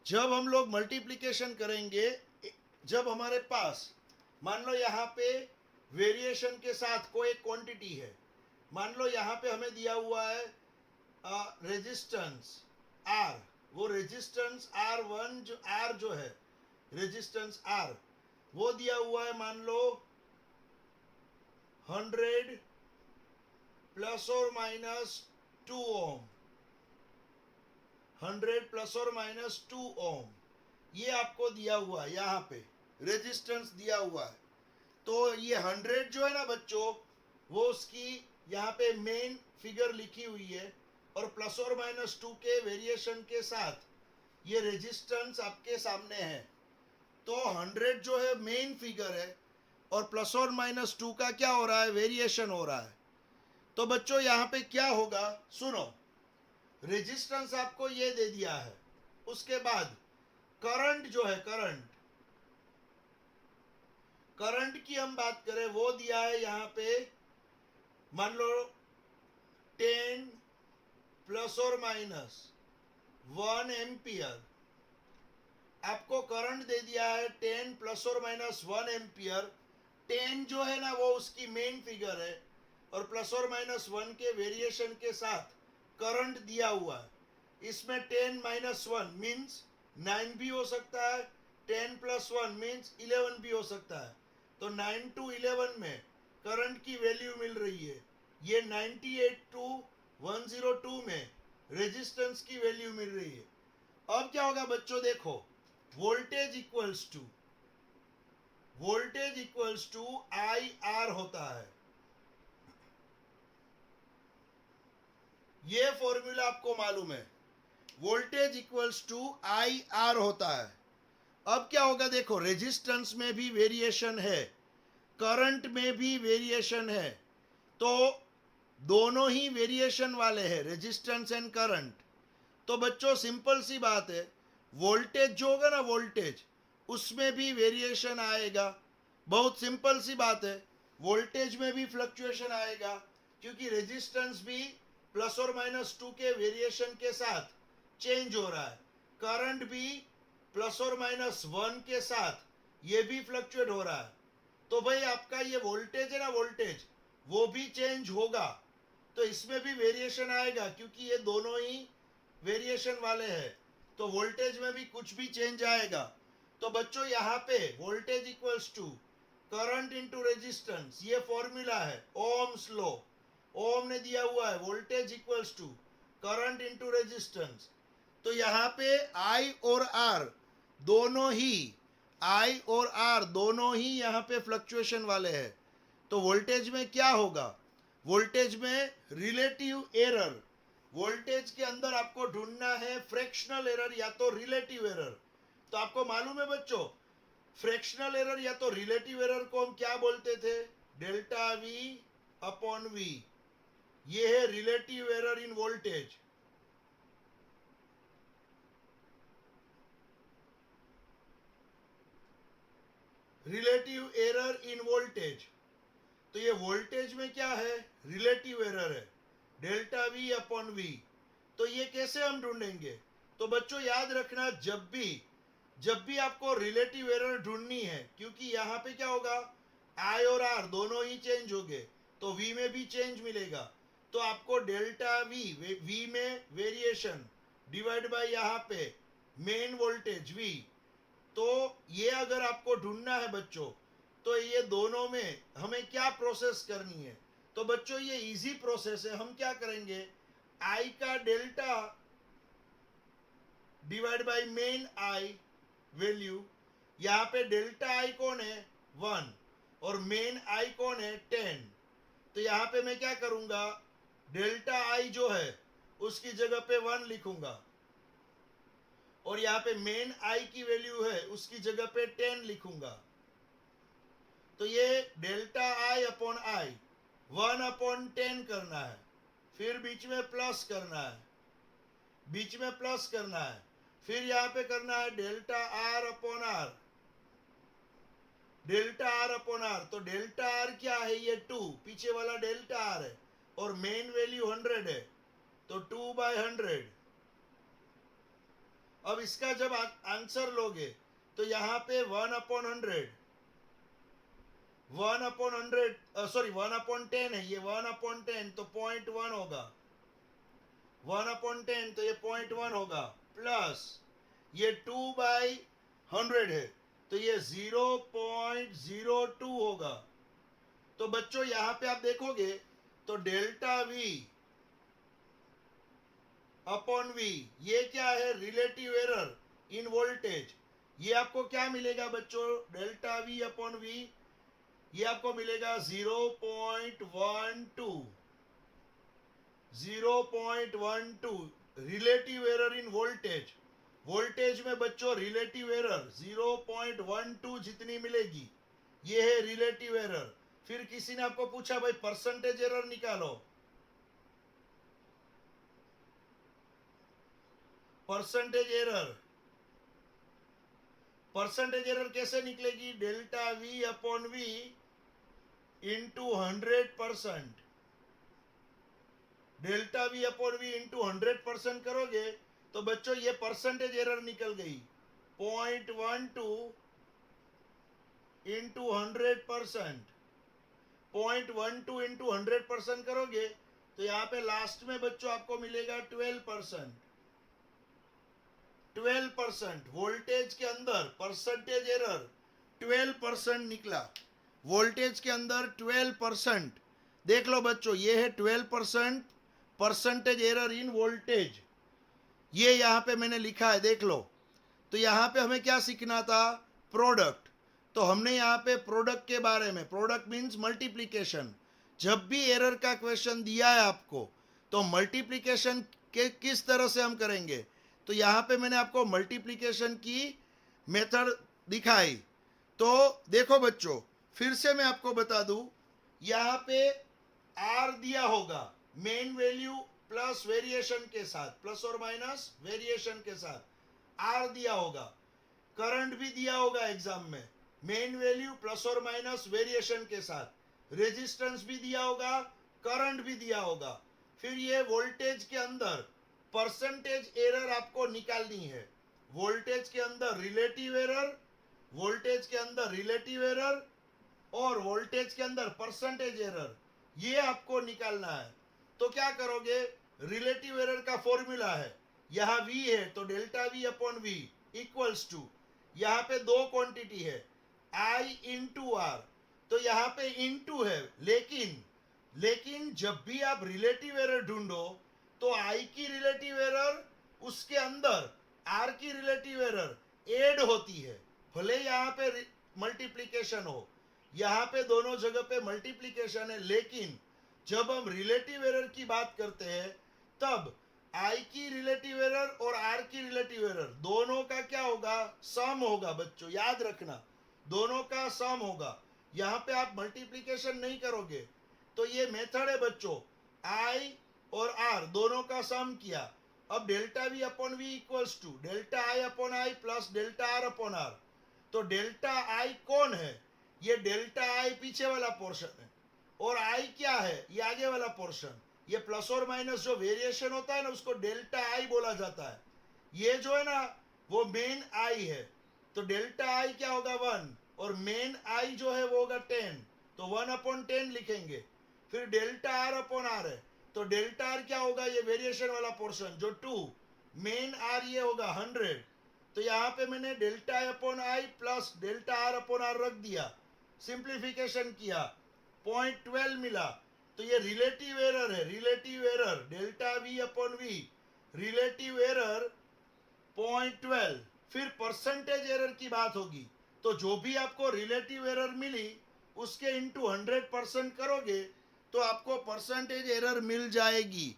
जब हम लोग मल्टीप्लिकेशन करेंगे, जब हमारे पास मान लो यहाँ पे वेरिएशन के साथ कोई क्वांटिटी है, मान लो यहाँ पे हमें दिया हुआ है रेजिस्टेंस आर, वो रेजिस्टेंस R1 जो आर जो है रेजिस्टेंस आर वो दिया हुआ है मान लो 100 प्लस और माइनस 2 ओम, 100 प्लस और माइनस 2 ओम, ये आपको दिया हुआ है, यहाँ पे रेजिस्टेंस दिया हुआ है। तो ये 100 जो है ना बच्चों, वो उसकी यहाँ पे मेन फिगर लिखी हुई है, और प्लस और माइनस 2 के वेरिएशन के साथ ये रेजिस्टेंस आपके सामने है। तो 100 जो है मेन फिगर है, और प्लस और माइनस 2 का क्या हो रहा है, वेरिएशन हो रहा है। तो बच्चों यहाँ पे क्या होगा, सुनो, रेजिस्टेंस आपको ये दे दिया है, उसके बाद करंट जो है, करंट की हम बात करें, वो दिया है यहाँ पे मान लो 10 प्लस और माइनस 1 एम्पियर, आपको करंट दे दिया है 10 प्लस और माइनस 1 एम्पियर। 10 जो है ना वो उसकी मेन फिगर है, और प्लस और माइनस 1 के वेरिएशन के साथ करंट दिया हुआ है। इसमें 10 माइनस 1 मीन्स 9 भी हो सकता है, 10 प्लस 1 मीन्स 11 भी हो सकता है। तो 9 टू 11 में करंट की वैल्यू मिल रही है, ये 98 टू 102 में रेजिस्टेंस की वैल्यू मिल रही है। अब क्या होगा बच्चों, देखो, voltage equals to I R होता है। ये फॉर्मूला आपको मालूम है, voltage equals to I R होता है। अब क्या होगा, देखो, रेजिस्टेंस में भी वेरिएशन है, करंट में भी वेरिएशन है, तो दोनों ही वेरिएशन वाले हैं, रेजिस्टेंस एंड करंट। तो बच्चों सिंपल सी बात है, वोल्टेज जो होगा ना, वोल्टेज उसमें भी वेरिएशन आएगा। बहुत सिंपल सी बात है, वोल्टेज में भी फ्लक्चुएशन आएगा, क्योंकि रेजिस्टेंस भी प्लस और माइनस 2 के वेरिएशन के साथ चेंज हो रहा है, करंट भी प्लस और माइनस 1 के साथ ये भी फ्लक्चुएट हो रहा है। तो भाई आपका ये वोल्टेज है ना, वोल्टेज वो भी चेंज होगा, तो इसमें भी वेरिएशन आएगा, क्योंकि ये दोनों ही वेरिएशन वाले हैं, तो वोल्टेज में भी कुछ भी चेंज आएगा। तो बच्चों यहाँ पे voltage equals to current into resistance, ये फॉर्मूला है ओम्स लॉ, ओम ने दिया हुआ है voltage equals to current into resistance. तो यहाँ पे आई और आर दोनों ही, आई और आर दोनों ही यहाँ पे फ्लक्चुएशन वाले हैं। तो वोल्टेज में क्या होगा, वोल्टेज में रिलेटिव एरर, वोल्टेज के अंदर आपको ढूंढना है फ्रैक्शनल एरर या तो रिलेटिव एरर। तो आपको मालूम है बच्चों, फ्रैक्शनल एरर या तो रिलेटिव एरर को हम क्या बोलते थे, डेल्टा वी अपॉन वी। ये है relative error in voltage. Relative error in voltage, तो ये वोल्टेज में क्या है, रिलेटिव एरर है, डेल्टा वी अपॉन वी। तो ये कैसे हम ढूंढेंगे, तो बच्चों याद रखना, जब भी आपको रिलेटिव एरर ढूंढनी है, क्योंकि यहां पे क्या होगा, आई और आर दोनों ही चेंज हो गए, तो वी में भी चेंज मिलेगा। तो आपको डेल्टा वी में वेरिएशन डिवाइड बाय यहाँ पे मेन वोल्टेज वी। तो ये अगर आपको ढूंढना है बच्चों, तो ये दोनों में हमें क्या प्रोसेस करनी है, तो बच्चों ये इजी प्रोसेस है। हम क्या करेंगे, आई का delta divide by main I value, यहाँ पे डेल्टा आई कौन है 1, और मेन आई कौन है 10। तो यहाँ पे मैं क्या करूंगा, डेल्टा आई जो है उसकी जगह पे 1 लिखूंगा, और यहाँ पे मेन आई की वैल्यू है उसकी जगह पे 10 लिखूंगा। तो ये delta I upon I 1 upon 10 करना है, फिर बीच में प्लस करना है, बीच में प्लस करना है, फिर यहाँ पे करना है delta R upon R, delta R upon R. तो डेल्टा आर क्या है, ये 2, पीछे वाला डेल्टा आर है, और मेन वैल्यू 100 है, तो 2/100। अब इसका जब आंसर लोगे तो यहाँ पे 1/100 1/10 है, ये 1/10 तो 0.1 होगा, 1/10 तो ये 0.1 होगा, प्लस ये 2/100 है तो ये 0.02 होगा। तो बच्चों यहाँ पे आप देखोगे तो डेल्टा वी अपॉन वी ये क्या है, रिलेटिव एरर इन वोल्टेज। ये आपको क्या मिलेगा बच्चों, डेल्टा वी अपॉन वी ये आपको मिलेगा 0.12 relative error in voltage. Voltage में बच्चों रिलेटिव एरर 0.12 जितनी मिलेगी, ये है रिलेटिव एरर। फिर किसी ने आपको पूछा भाई परसेंटेज एरर निकालो, परसेंटेज एरर कैसे निकलेगी, delta V upon V into 100%, delta V upon V into 100% करोगे तो बच्चों ये परसेंटेज एरर निकल गई 0.12 इंटू 100%, 0.12 इंटू 100% करोगे तो यहाँ पे लास्ट में बच्चों आपको मिलेगा 12%। वोल्टेज के अंदर परसेंटेज एरर 12% निकला, वोल्टेज के अंदर 12%। देख लो बच्चों ये है 12% परसेंटेज एरर इन वोल्टेज, ये यहाँ पे मैंने लिखा है, देख लो। तो यहाँ पे हमें क्या सीखना था, प्रोडक्ट। तो हमने यहाँ पे प्रोडक्ट के बारे में, प्रोडक्ट मीन्स मल्टीप्लिकेशन। जब भी एरर का क्वेश्चन दिया है आपको तो मल्टीप्लिकेशन के किस तरह से हम करेंगे, तो यहाँ पे मैंने आपको मल्टीप्लिकेशन की मेथड दिखाई। तो देखो बच्चों फिर से मैं आपको बता दूं, यहाँ पे आर दिया होगा मेन वैल्यू प्लस वेरिएशन के साथ, प्लस और माइनस वेरिएशन के साथ आर दिया होगा। करंट भी दिया होगा एग्जाम में, मेन वैल्यू प्लस और माइनस वेरिएशन के साथ। रेजिस्टेंस भी दिया होगा, करंट भी दिया होगा। फिर ये वोल्टेज के अंदर परसेंटेज एरर आपको निकालनी है। वोल्टेज के अंदर रिलेटिव एरर, वोल्टेज के अंदर रिलेटिव एरर और वोल्टेज के अंदर परसेंटेज एरर, ये आपको निकालना है। तो क्या करोगे, रिलेटिव एरर का फॉर्मूला है, यहाँ v है तो delta v upon v equals to, यहाँ पे दो क्वांटिटी है I इंटू आर, तो यहाँ पे इंटू है, लेकिन जब भी आप रिलेटिव एरर ढूंढो तो I की रिलेटिव एरर उसके अंदर R की रिलेटिव एरर ऐड होती है। भले यहाँ पे मल्टीप्लिकेशन हो, यहाँ पे दोनों जगह पे मल्टीप्लिकेशन है, लेकिन जब हम रिलेटिव एरर की बात करते हैं तब I की रिलेटिव एरर और R की रिलेटिव एरर दोनों का क्या होगा, सम होगा। बच्चों याद रखना, दोनों का सम होगा। यहाँ पे आप मल्टीप्लिकेशन नहीं करोगे। तो ये मेथड है बच्चों, I और R दोनों का सम किया। अब delta V upon V equals to delta I upon I plus delta R upon R। तो डेल्टा I कौन है, ये डेल्टा I पीछे वाला पोर्शन है और I क्या है, ये आगे वाला पोर्शन। ये प्लस और माइनस जो वेरिएशन होता है ना उसको डेल्टा I बोला जाता है। ये जो है ना वो मेन I है, तो डेल्टा I क्या होगा 1 और मेन I जो है वो होगा 10, तो 1/10 लिखेंगे। फिर डेल्टा R अपॉन R है, तो डेल्टा R क्या होगा, ये वेरिएशन वाला पोर्शन जो 2, मेन R ये होगा 100। तो यहाँ पे मैंने delta I upon I plus delta R upon R रख दिया, सिंप्लीफिकेशन किया, 0.12 मिला। तो ये रिलेटिव एरर है, relative error delta V upon V, relative error 0.12। फिर परसेंटेज एरर की बात होगी, तो जो भी आपको रिलेटिव एरर मिली उसके इंटू 100% करोगे तो आपको परसेंटेज एरर मिल जाएगी।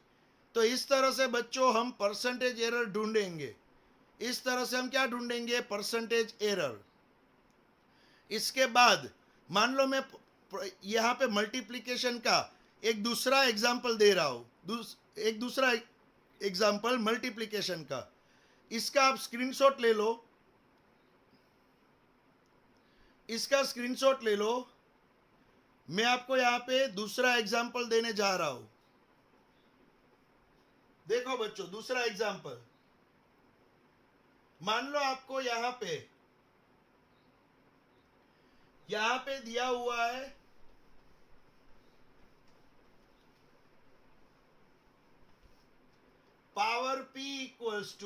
तो इस तरह से बच्चों हम परसेंटेज एरर ढूंढेंगे। इस तरह से हम क्या ढूंढेंगे, परसेंटेज एरर। इसके बाद मान लो मैं यहाँ पे मल्टीप्लिकेशन का एक दूसरा एग्जाम्पल दे रहा हूँ, एक दूसरा एग्जाम्पल मल्टीप्लिकेशन का। इसका आप स्क्रीनशॉट ले लो, इसका स्क्रीनशॉट ले लो। मैं आपको यहाँ पे दूसरा एग्जाम्पल देने जा रहा हूं। देखो बच्चों दूसरा एग्जाम्पल, मान लो आपको यहां पे दिया हुआ है power P equals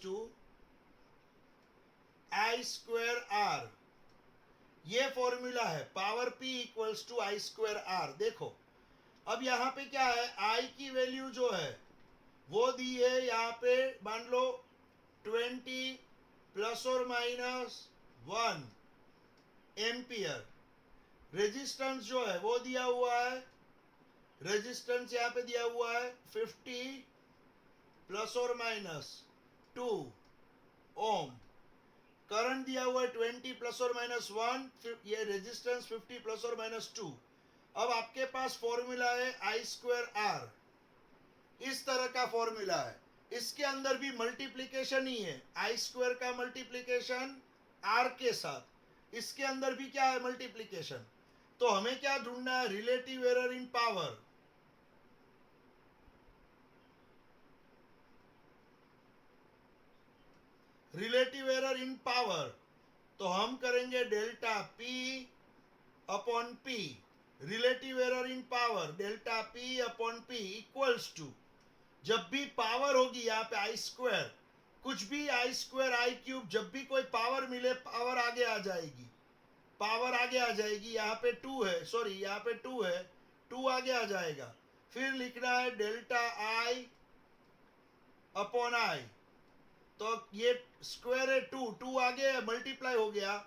to I square R. ये फॉर्मूला है, power P equals to I square R. देखो अब यहां पे क्या है, आई की वैल्यू जो है वो दी है यहां पे, मान लो 20 प्लस और माइनस 1 एम्पियर। रेजिस्टेंस जो है वो दिया हुआ है, रेजिस्टेंस यहां पे दिया हुआ है 50 प्लस और माइनस 2 ओम। करंट दिया हुआ है 20 प्लस और माइनस 1, ये रेजिस्टेंस 50 प्लस और माइनस 2। अब आपके पास फॉर्मूला है आई स्क्वायर आर, इस तरह का फॉर्मूला है। इसके अंदर भी मल्टीप्लीकेशन ही है, आई स्क्वायर का मल्टीप्लीकेशन आर के साथ, इसके अंदर भी क्या है, मल्टीप्लीकेशन। तो हमें क्या ढूंढना है, relative error in power. Relative error in power तो हम करेंगे delta P upon P. Relative error in power delta P upon P equals to, जब भी पावर होगी यहाँ पे आई स्क्वायर, कुछ भी आई स्क्वायर आई क्यूब, जब भी कोई पावर मिले पावर आगे आ जाएगी, पावर आगे आ जाएगी। यहाँ पे 2 है, सॉरी यहाँ पे 2 है, 2 आगे आ जाएगा। फिर लिखना है डेल्टा आई अपॉन आई, तो ये स्क्वायर है 2, 2 आगे मल्टीप्लाई हो गया।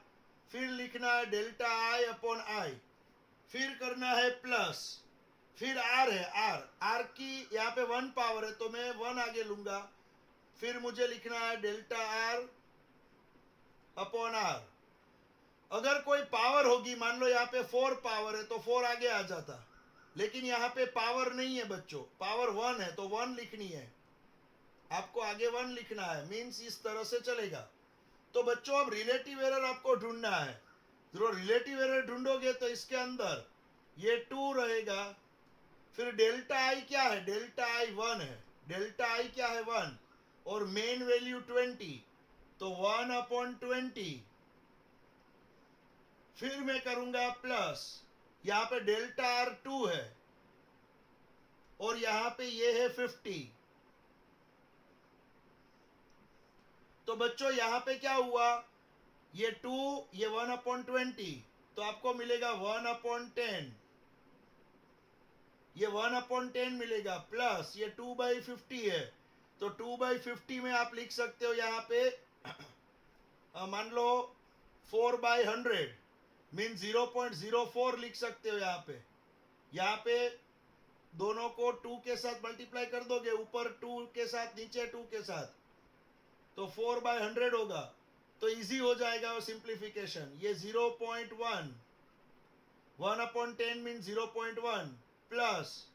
फिर लिखना है डेल्टा आई अपॉन आई, फिर करना है प्लस, फिर आर है, आर की यहाँ पे 1 पावर है तो मैं 1 आगे लूंगा। फिर मुझे लिखना है डेल्टा आर अपॉन आर। अगर कोई पावर होगी, मान लो यहाँ पे 4 पावर है तो 4 आगे आ जाता, लेकिन यहाँ पे पावर नहीं है बच्चों, पावर 1 है तो 1 लिखनी है आपको, आगे 1 लिखना है, मीन्स इस तरह से चलेगा। तो बच्चों अब रिलेटिव एरर आपको ढूंढना है। जो रिलेटिव एरर ढूंढोगे तो इसके अंदर ये 2 रहेगा, फिर डेल्टा आई क्या है, डेल्टा आई 1 है, डेल्टा आई क्या है 1, और मेन वैल्यू 20, तो 1 अपॉन 20। फिर मैं करूंगा प्लस, यहां पे डेल्टा आर 2 है और यहां पे ये है 50। तो बच्चों यहां पे क्या हुआ, ये 2, ये 1 अपॉन 20, तो आपको मिलेगा 1 अपॉन 10, ये 1 अपॉन 10 मिलेगा, प्लस ये 2/50 है, तो 2/50 में आप लिख सकते हो यहाँ पे मान लो 4/100 मीन 0.04 लिख सकते हो। यहाँ पे दोनों को 2 के साथ मल्टीप्लाई कर दोगे, ऊपर 2 के साथ नीचे 2 के साथ, तो 4/100 होगा। तो इजी हो जाएगा वो सिंप्लीफिकेशन। ये 0.1, 1 अपॉन 10 मीन 0.1 प्लस,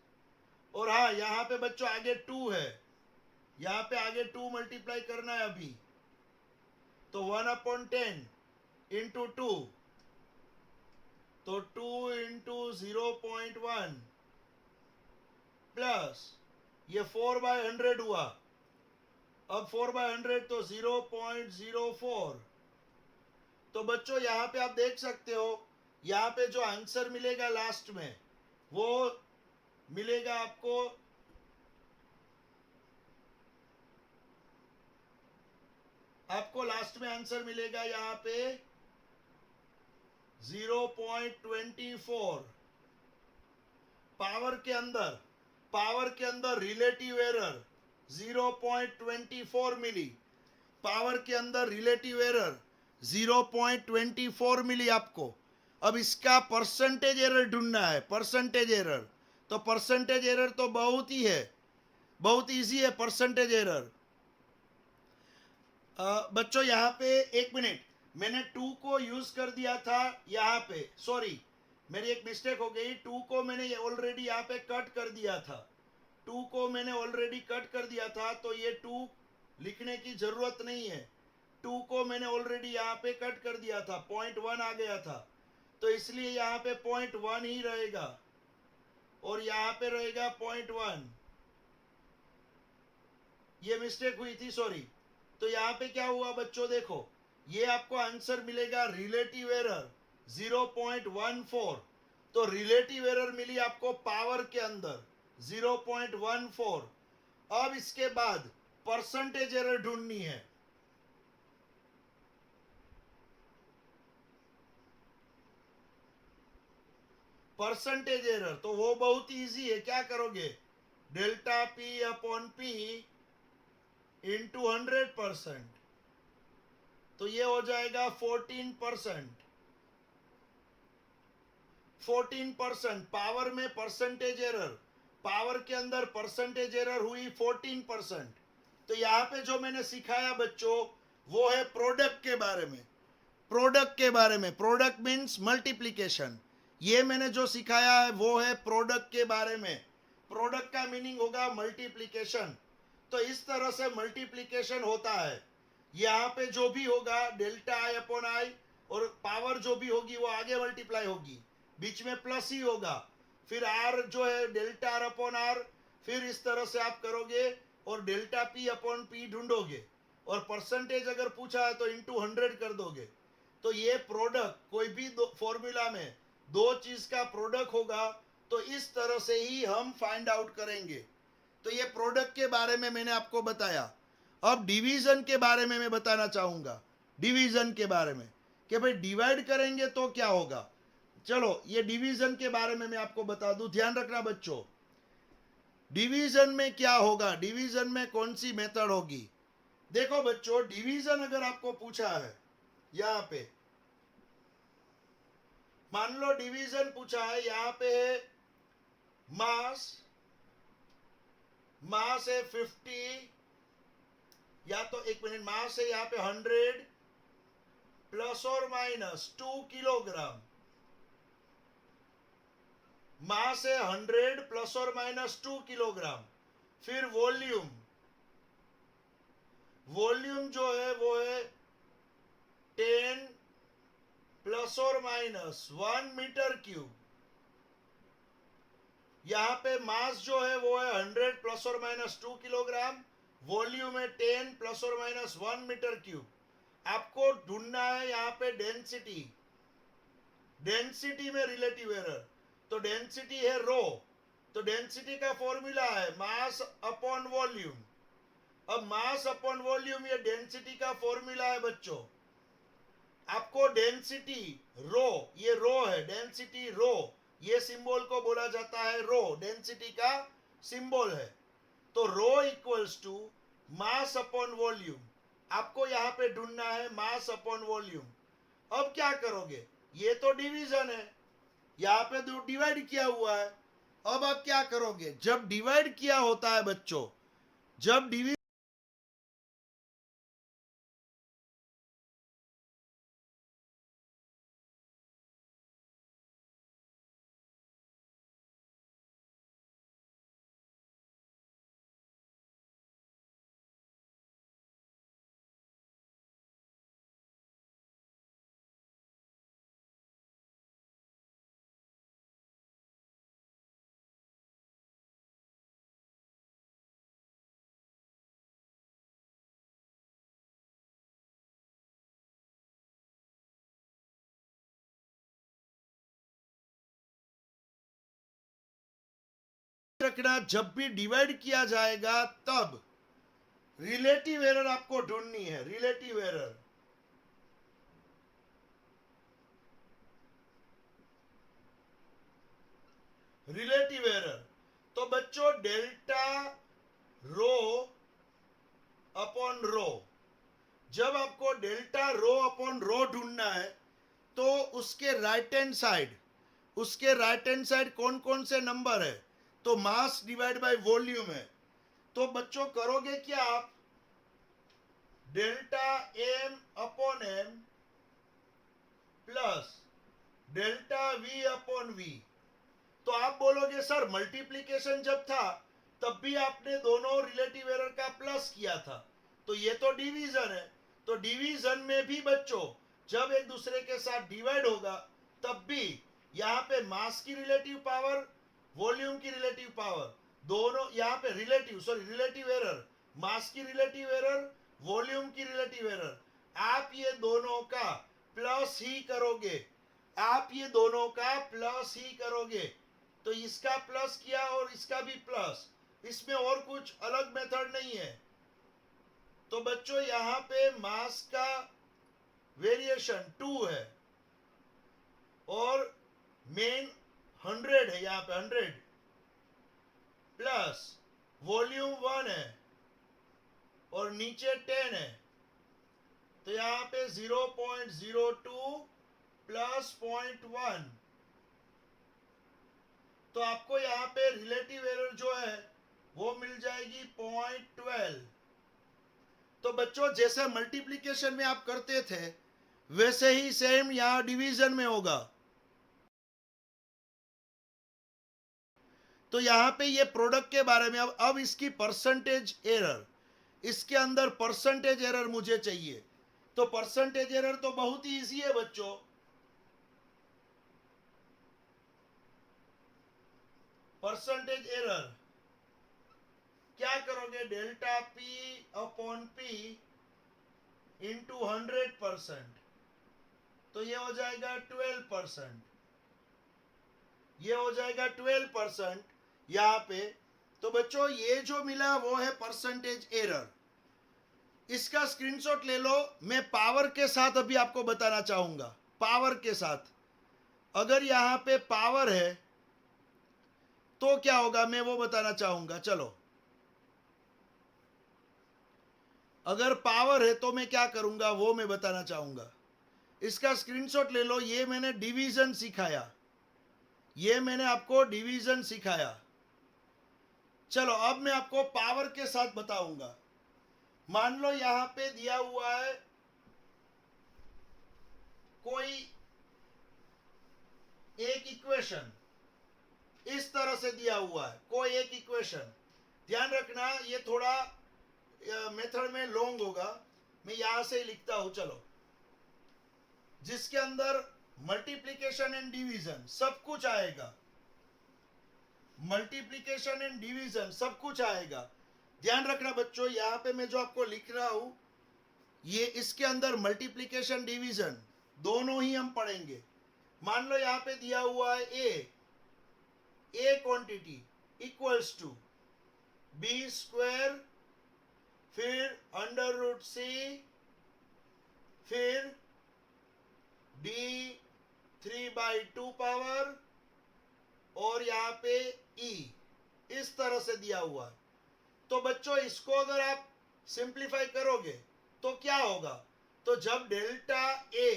और हाँ यहाँ पे बच्चों आगे 2 है, यहाँ पे आगे 2 मल्टीप्लाई करना है अभी, तो 1 अपॉन 10 इंटू 2, तो 2 इंटू 0.1 प्लस ये 4/100 हुआ। अब 4/100 तो 0.04। तो बच्चों यहाँ पे आप देख सकते हो, यहाँ पे जो आंसर मिलेगा लास्ट में वो मिलेगा आपको लास्ट में आंसर मिलेगा यहाँ पे 0.24। पावर के अंदर रिलेटिव एरर 0.24 मिली, पावर के अंदर रिलेटिव एरर 0.24 मिली आपको। अब इसका परसेंटेज एरर ढूंढना है, परसेंटेज एरर। तो परसेंटेज एरर तो बहुत ही है, बहुत इजी है परसेंटेज एरर। बच्चों यहाँ पे एक मिनट, मैंने 2 को यूज कर दिया था यहाँ पे, सॉरी मेरी एक मिस्टेक हो गई। 2 को मैंने ऑलरेडी यहाँ पे कट कर दिया था, 2 को मैंने ऑलरेडी कट कर दिया था, तो ये 2 लिखने की जरूरत नहीं है। 2 को मैंने ऑलरेडी यहाँ पे कट कर दिया था, 0.1 आ गया था, तो इसलिए यहाँ पे 0.1 ही रहेगा और यहाँ पे रहेगा 0.1। ये मिस्टेक हुई थी, सॉरी। तो यहाँ पे क्या हुआ बच्चों, देखो ये आपको आंसर मिलेगा रिलेटिव एरर 0.14। तो रिलेटिव एरर मिली आपको पावर के अंदर 0.14। अब इसके बाद परसेंटेज एरर ढूंढनी है। परसेंटेज एरर तो वो बहुत इजी है, क्या करोगे, delta P upon P into 100%, तो ये हो जाएगा 14%। 14% पावर में परसेंटेज एरर, पावर के अंदर परसेंटेज एरर हुई 14%। तो यहां पे जो मैंने सिखाया बच्चों वो है प्रोडक्ट के बारे में। प्रोडक्ट के बारे में, प्रोडक्ट मीन्स मल्टीप्लीकेशन। ये मैंने जो सिखाया है वो है प्रोडक्ट के बारे में। प्रोडक्ट का मीनिंग होगा मल्टीप्लीकेशन। तो इस तरह से मल्टीप्लीकेशन होता है। यहाँ पे जो भी होगा डेल्टा आई अपॉन आई, और पावर जो भी होगी वो आगे मल्टीप्लाई होगी, बीच में प्लस ही होगा। फिर आर जो है डेल्टा आर अपॉन आर, फिर इस तरह से आप करोगे और डेल्टा पी अपॉन पी ढूंढोगे, और परसेंटेज अगर पूछा है तो इंटू 100 कर दोगे। तो ये प्रोडक्ट कोई भी फॉर्मूला में दो चीज का प्रोडक्ट होगा तो इस तरह से ही हम फाइंड आउट करेंगे। तो ये प्रोडक्ट के बारे में मैंने आपको बताया। अब डिवीजन के बारे में मैं बताना चाहूंगा। डिवीजन के बारे में कि भाई डिवाइड करेंगे तो क्या होगा। चलो ये डिवीजन के बारे में मैं आपको बता दूं, ध्यान रखना बच्चों। डिवीजन में क्या होगा, डिवीजन में कौन सी मेथड होगी। देखो बच्चों, डिवीजन अगर आपको पूछा है, यहां पे मान लो डिवीजन पूछा है, यहां पे है मास, मास है 50, या तो एक मिनट, मास है यहां पे 100 प्लस और माइनस 2 किलोग्राम। मास है 100 प्लस और माइनस 2 किलोग्राम। फिर वॉल्यूम, वॉल्यूम जो है वो है 10 प्लस और माइनस 1 मीटर क्यूब। यहां पे मास जो है वो है 100 प्लस और माइनस 2 किलोग्राम, वॉल्यूम है 10 प्लस और माइनस 1 मीटर क्यूब। आपको ढूंढना है यहाँ पे डेंसिटी। डेंसिटी में रिलेटिव एरर, तो डेंसिटी है रो, तो डेंसिटी का फॉर्मूला है मास अपॉन वॉल्यूम। अब मास अपॉन वॉल्यूम ये डेंसिटी का फॉर्मूला है बच्चों। आपको डेंसिटी रो, ये रो है, डेंसिटी रो, ये सिंबल को बोला जाता है रो, डेंसिटी का सिंबल है। तो rho equals to mass upon volume. आपको यहां पे ढूंढना है मास अपॉन वॉल्यूम। अब क्या करोगे, ये तो डिवीजन है, यहां पे तो डिवाइड किया हुआ है। अब आप क्या करोगे, जब डिवाइड किया होता है बच्चों, जब डिवीजन रखना, जब भी डिवाइड किया जाएगा तब रिलेटिव एरर आपको ढूंढनी है। रिलेटिव एरर, रिलेटिव एरर तो बच्चों डेल्टा रो अपॉन रो। जब आपको डेल्टा रो अपॉन रो ढूंढना है तो उसके राइट हैंड साइड, उसके राइट हैंड साइड कौन कौन से नंबर है, तो मास डिवाइड बाय वॉल्यूम है। तो बच्चों करोगे क्या आप, delta M upon M plus delta V upon V. तो आप बोलोगे सर मल्टीप्लीकेशन जब था तब भी आपने दोनों रिलेटिव एरर का प्लस किया था, तो ये तो डिवीजन है। तो डिवीजन में भी बच्चों जब एक दूसरे के साथ डिवाइड होगा तब भी यहाँ पे मास की रिलेटिव पावर, वॉल्यूम की रिलेटिव पावर, दोनों यहाँ पे रिलेटिव एरर मास की रिलेटिव एरर, वॉल्यूम की रिलेटिव एरर, आप ये दोनों का प्लस ही करोगे, आप ये दोनों का प्लस ही करोगे। तो इसका प्लस किया और इसका भी प्लस, इसमें और कुछ अलग मेथड नहीं है। तो बच्चों यहां पे मास का वेरिएशन 2 है और मेन 100 है, यहां पे 100 प्लस वॉल्यूम 1 है और नीचे 10 है। तो यहां पे 0.02 प्लस 0.1, तो आपको यहां पे रिलेटिव एरर जो है वो मिल जाएगी 0.12। तो बच्चों जैसे मल्टीप्लिकेशन में आप करते थे वैसे ही सेम यहां डिवीजन में होगा। तो यहां पे ये प्रोडक्ट के बारे में अब इसकी परसेंटेज एरर, इसके अंदर परसेंटेज एरर मुझे चाहिए। तो परसेंटेज एरर तो बहुत ही इजी है बच्चों। परसेंटेज एरर क्या करोगे, delta P upon P into 100%, तो ये हो जाएगा 12%, ये हो जाएगा 12% यहां पे। तो बच्चों ये जो मिला वो है परसेंटेज एरर। इसका स्क्रीनशॉट ले लो, मैं पावर के साथ अभी आपको बताना चाहूंगा। पावर के साथ अगर यहां पे पावर है तो क्या होगा मैं वो बताना चाहूंगा। चलो, अगर पावर है तो मैं क्या करूंगा वो मैं बताना चाहूंगा। इसका स्क्रीनशॉट ले लो, ये मैंने डिवीजन सिखाया, ये मैंने आपको डिवीजन सिखाया। चलो अब मैं आपको पावर के साथ बताऊंगा। मान लो यहां पे दिया हुआ है कोई एक इक्वेशन, इस तरह से दिया हुआ है कोई एक इक्वेशन। ध्यान रखना ये थोड़ा मेथड में लॉन्ग होगा, मैं यहां से ही लिखता हूं। चलो, जिसके अंदर मल्टीप्लिकेशन एंड डिवीजन सब कुछ आएगा, मल्टीप्लिकेशन एंड डिवीजन सब कुछ आएगा। ध्यान रखना बच्चों, यहां पे मैं जो आपको लिख रहा हूं ये इसके अंदर मल्टीप्लिकेशन डिवीजन दोनों ही हम पढ़ेंगे। मान लो यहां पे दिया हुआ है a quantity equals to B square, फिर अंडर रूट सी, फिर डी 3/2 पावर और यहां पे ई, इस तरह से दिया हुआ है। तो बच्चों इसको अगर आप सिंप्लीफाई करोगे तो क्या होगा, तो जब डेल्टा ए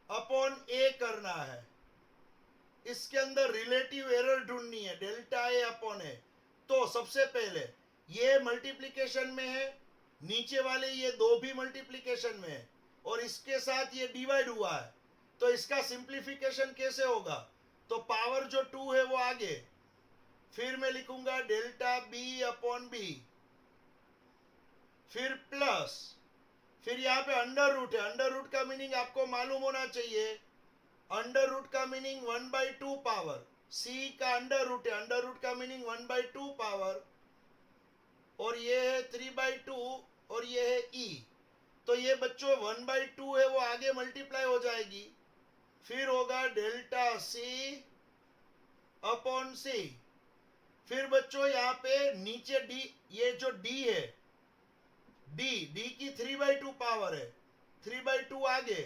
अपॉन ए करना है, इसके अंदर रिलेटिव एरर ढूंढनी है डेल्टा ए अपॉन ए, तो सबसे पहले ये मल्टीप्लिकेशन में है, नीचे वाले ये दो भी मल्टीप्लिकेशन में है और इसके साथ ये डिवाइड हुआ है। तो इसका सिंप्लीफिकेशन कैसे होगा, तो पावर जो 2 है वो आगे, फिर मैं लिखूंगा डेल्टा बी अपॉन बी, फिर प्लस, फिर यहां पे अंडर रूट है। अंडर रूट का मीनिंग आपको मालूम होना चाहिए, अंडर रूट का मीनिंग 1/2 पावर, सी का अंडर रूट है, अंडर रूट का मीनिंग 1/2 पावर, और ये है 3/2 और ये है ई। तो ये बच्चों 1/2 है वो आगे मल्टीप्लाई हो जाएगी, फिर होगा डेल्टा सी अपॉन सी। फिर बच्चों यहां पे नीचे डी, ये जो डी है डी की 3/2 पावर है, 3/2 आगे,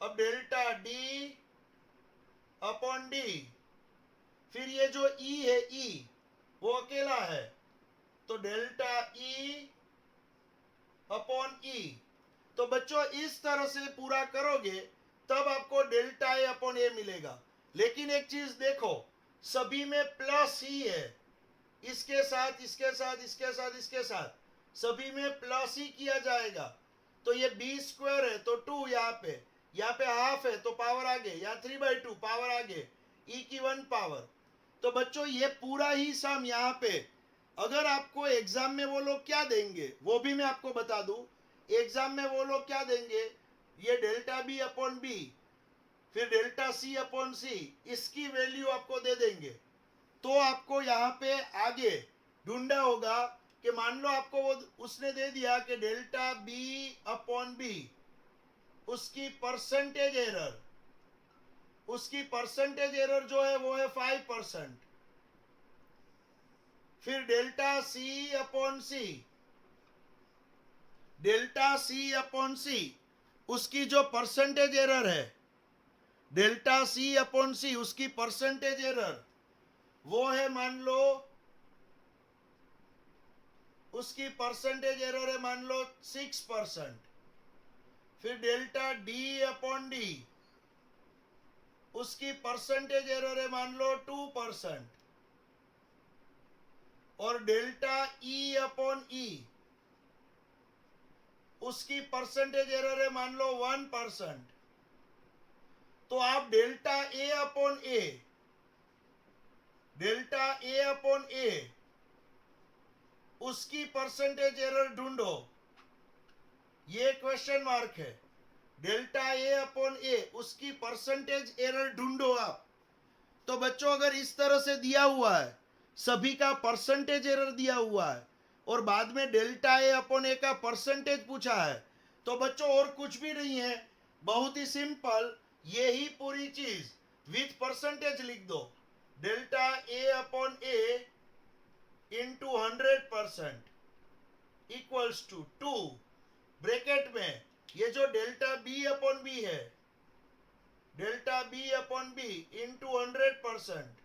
अब डेल्टा डी अपॉन डी, फिर ये जो ई है ई वो अकेला है, तो डेल्टा ई अपॉन ई। तो बच्चों इस तरह से पूरा करोगे तब आपको डेल्टा ए अपॉन ए मिलेगा। लेकिन एक चीज देखो, सभी में प्लस ही है, इसके साथ इसके साथ इसके साथ इसके साथ सभी में प्लस ही किया जाएगा। तो ये बी स्क्वायर है तो 2, यहाँ पे हाफ है तो पावर आगे, यहाँ 3/2 पावर आगे, ई की 1 पावर। तो बच्चों ये पूरा ही सम यहाँ पे, अगर आपको एग्जाम में वो लोग क्या देंगे वो भी मैं आपको बता दूं। एग्जाम में वो लोग क्या देंगे, ये डेल्टा बी अपॉन बी, फिर डेल्टा सी अपॉन सी, इसकी वैल्यू आपको दे देंगे। तो आपको यहाँ पे आगे ढूंढना होगा कि मान लो आपको वो उसने दे दिया कि डेल्टा बी अपॉन बी, उसकी परसेंटेज एरर जो है वो है 5%। फिर डेल्टा सी अपॉन सी उसकी जो परसेंटेज एरर है, डेल्टा सी अपॉन सी उसकी परसेंटेज एरर वो है, मान लो उसकी परसेंटेज एरर है मान लो 6%। फिर डेल्टा डी अपॉन डी उसकी परसेंटेज एरर है मान लो 2%। और डेल्टा ई अपॉन ई उसकी परसेंटेज एरर है मान लो 1%। तो आप डेल्टा ए अपॉन ए उसकी परसेंटेज एरर ढूंढो, ये क्वेश्चन मार्क है। डेल्टा ए अपॉन ए उसकी परसेंटेज एरर ढूंढो आप। तो बच्चों अगर इस तरह से दिया हुआ है, सभी का परसेंटेज एरर दिया हुआ है और बाद में डेल्टा ए अपॉन ए का परसेंटेज पूछा है, तो बच्चों और कुछ भी नहीं है, बहुत ही सिंपल, ये ही पूरी चीज विथ परसेंटेज लिख दो। Delta A upon A into 100% equals to 2 bracket में ये जो डेल्टा बी अपॉन बी है, delta B upon B into 100%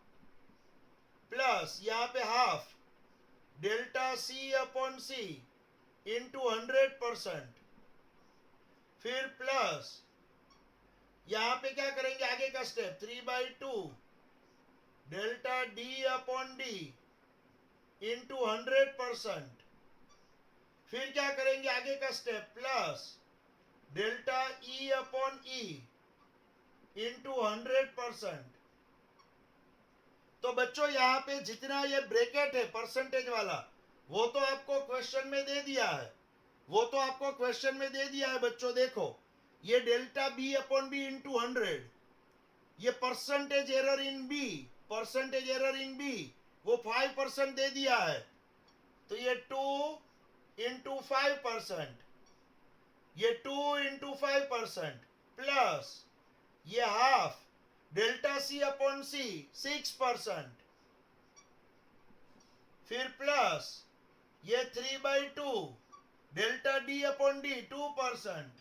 plus यहाँ पे half delta C upon C into 100%। फिर प्लस यहाँ पे क्या करेंगे आगे का step 3/2 delta D upon D into 100%। फिर क्या करेंगे आगे का step plus delta E upon E into 100%। तो बच्चों यहाँ पे जितना ये ब्रैकेट है परसेंटेज वाला, वो तो आपको क्वेश्चन में दे दिया है, बच्चों देखो ये delta B upon B into 100, ये परसेंटेज एरर इन बी वो 5% दे दिया है। तो ये 2 इंटू 5%, ये 2 इंटू 5% प्लस ये हाफ डेल्टा सी अपॉन सी 6%, फिर प्लस ये 3/2 delta D upon D 2%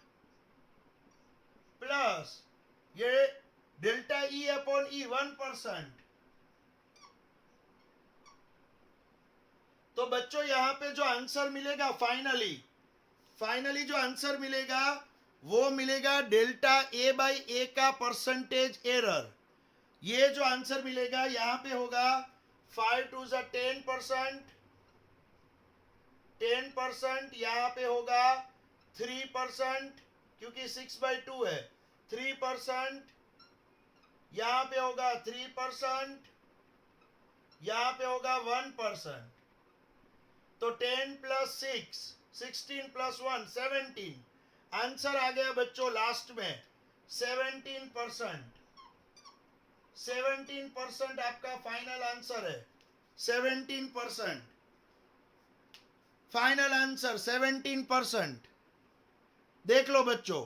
plus ये डेल्टा ई अपॉन ई 1%। तो बच्चों यहां पे जो आंसर मिलेगा फाइनली जो आंसर मिलेगा वो मिलेगा डेल्टा ए बाई ए का परसेंटेज एरर। ये जो आंसर मिलेगा यहां पे होगा 5 to 10%, 10%, यहां पे होगा 3% क्योंकि 6/2 है, 3%, यहां पे होगा 3%, यहां पे होगा 1%। तो 10 प्लस 6 16 प्लस 1 17, आंसर आ गया बच्चों लास्ट में 17%। 17% आपका फाइनल आंसर है, 17% फाइनल आंसर 17%। देख लो बच्चों,